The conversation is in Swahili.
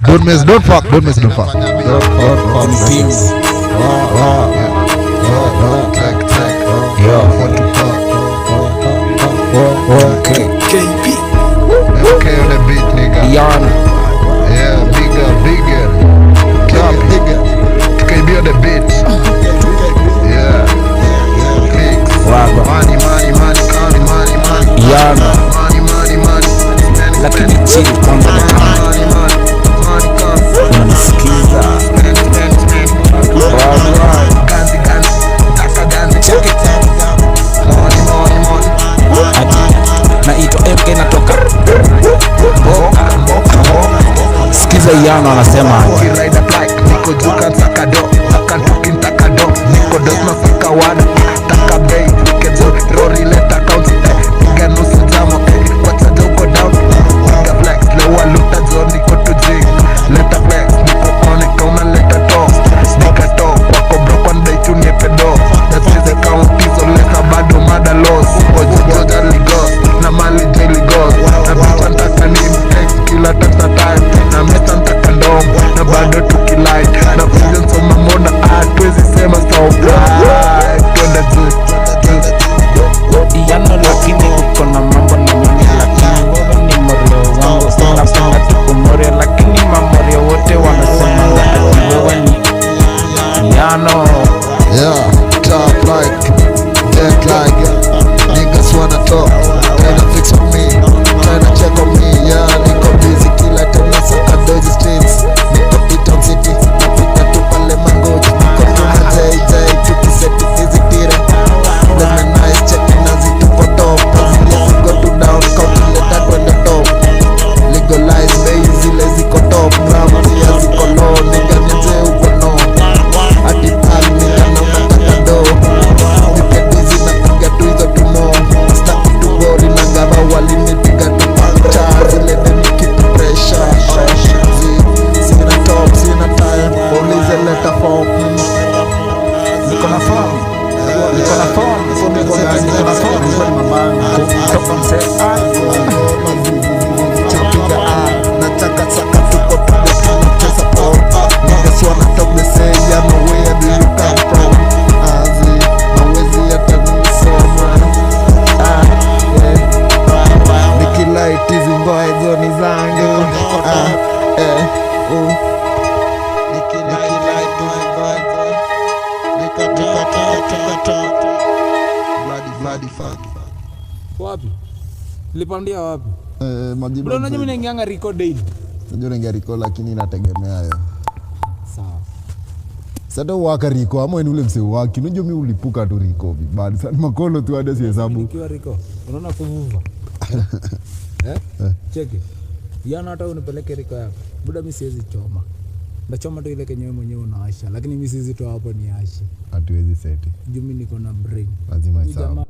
Don't miss, don't fuck. Don't fuck. Okay. KP. Okay on the beat, nigga. Yana. Yeah, bigger. KB on the beat. Yeah. Fix. Money, count money. Yana. Money. Lakini chini kwanza na unanisikiza. Naitwa MK natoka sikiza. Yana anasema niko juka sakado akantukin takado niko dosna sakawada takabei kezo rori leta count piga nusu jamo what's a go down piga flex lewa luta zone niko tujing leta flex niko on it kauna leta top nika top wako broke one day tu niepedo that is the count so leta bado mada loss ojojo ligos na mali daily goes na bicha ntaka ni text kila tata time na meta ntaka ndom na bado tukilight na presence of mamona twezi sema so bright twende tu Yana lakini uko na mambo na mimi lakini wewe ni morio wangu sana sana tukumore lakini mamorio wote wanasema ati wewe ni Yana. Yeah, top like dead like niggas wanna talk tryna fix on me tryna check on me yeah niko busy kila time saka dozi streets niko Piton City napita tu pale mangoji niko tuna JJ tukiseti hizi tire let me nice check na zitupo top zile go to down calculate when the top legalize bei zile ziko top drama zile ziko low nigga nyenze uko no ati pal nigga na unataka do nike busy na piga tu hizo tumo staki tu bori na gava walinipiga tu pancha zile deni kitu pressure sina top sina time ulize leta form Niko na form kutoka mse chapiga nataka saka tuko tuga tunacheza pop niggas wanna talk the say yeah no where do you come from azi mawezi hata nisoma nikilight hizi mboy zoni zangu bloody fuck wapi lipandia wapi majibu bro unajua mimi naingianga record daily unajua naingia record lakini inategemea hayo sawa sasa waka riko ama ni ule msee waki unajua mimi ulipuka tu riko vibali sana makolo tu hadi si hesabu nikiwa riko unaona kuvuva cheki Yana hata unipeleke riko yako buda mimi siwezi choma ndachoma tu ile kenyewe mwenyewe unaasha lakini mimi siwezi toa hapo ni ashi hatuwezi seti juu mimi niko na brain lazima sawa